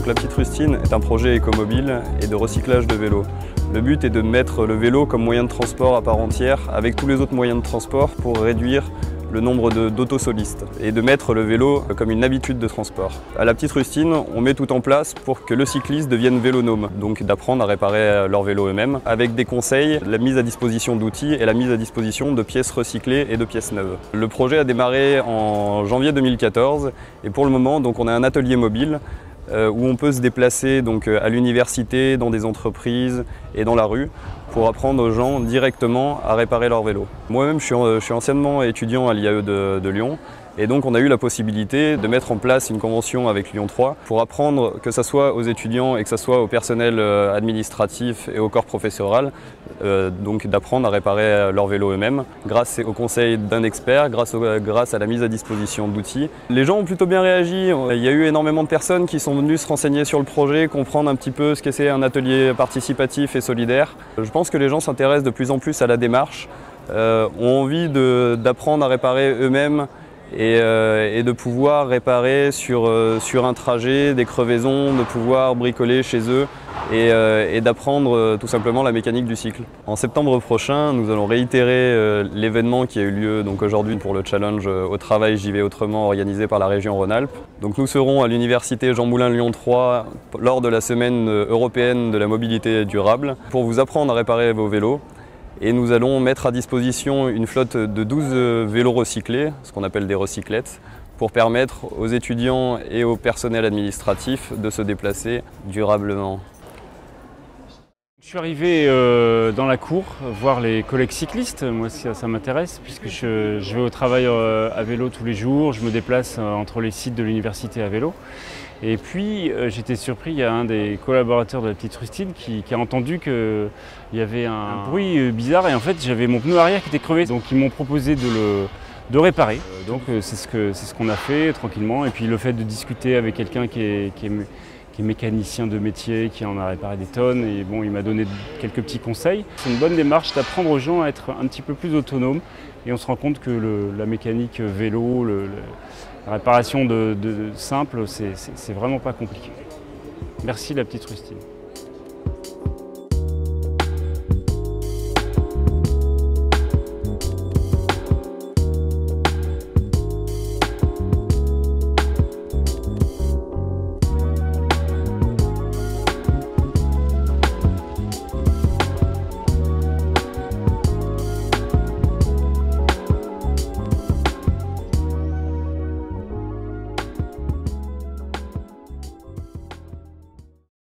Donc la Petite Rustine est un projet écomobile et de recyclage de vélos. Le but est de mettre le vélo comme moyen de transport à part entière avec tous les autres moyens de transport pour réduire le nombre d'autosolistes et de mettre le vélo comme une habitude de transport. À la Petite Rustine, on met tout en place pour que le cycliste devienne vélonome, donc d'apprendre à réparer leur vélo eux-mêmes, avec des conseils, la mise à disposition d'outils et la mise à disposition de pièces recyclées et de pièces neuves. Le projet a démarré en janvier 2014 et pour le moment, donc, on a un atelier mobile où on peut se déplacer donc, à l'université, dans des entreprises et dans la rue pour apprendre aux gens directement à réparer leur vélo. Moi-même, je suis anciennement étudiant à l'IAE de Lyon et donc on a eu la possibilité de mettre en place une convention avec Lyon 3 pour apprendre, que ce soit aux étudiants et que ce soit au personnel administratif et au corps professoral, donc d'apprendre à réparer leur vélo eux-mêmes grâce au conseil d'un expert, grâce à la mise à disposition d'outils. Les gens ont plutôt bien réagi, il y a eu énormément de personnes qui sont venues se renseigner sur le projet, comprendre un petit peu ce que c'est un atelier participatif et solidaire. Je pense que les gens s'intéressent de plus en plus à la démarche, ont envie d'apprendre à réparer eux-mêmes et de pouvoir réparer sur un trajet des crevaisons, de pouvoir bricoler chez eux et d'apprendre tout simplement la mécanique du cycle. En septembre prochain, nous allons réitérer l'événement qui a eu lieu aujourd'hui pour le challenge Au travail, j'y vais autrement organisé par la région Rhône-Alpes. Donc nous serons à l'université Jean Moulin Lyon 3 lors de la semaine européenne de la mobilité durable pour vous apprendre à réparer vos vélos. Et nous allons mettre à disposition une flotte de 12 vélos recyclés, ce qu'on appelle des recyclettes, pour permettre aux étudiants et au personnel administratif de se déplacer durablement. Je suis arrivé dans la cour voir les collègues cyclistes. Moi ça m'intéresse puisque je vais au travail à vélo tous les jours, je me déplace entre les sites de l'université à vélo. Et puis j'étais surpris, il y a un des collaborateurs de la Petite Rustine qui a entendu qu'il y avait un bruit bizarre et en fait j'avais mon pneu arrière qui était crevé. Donc ils m'ont proposé de réparer. Donc c'est ce qu'on a fait tranquillement. Et puis le fait de discuter avec quelqu'un qui est mécanicien de métier, qui en a réparé des tonnes, et bon, il m'a donné quelques petits conseils. C'est une bonne démarche d'apprendre aux gens à être un petit peu plus autonomes et on se rend compte que la mécanique vélo, la réparation simple, c'est vraiment pas compliqué. Merci la Petite Rustine.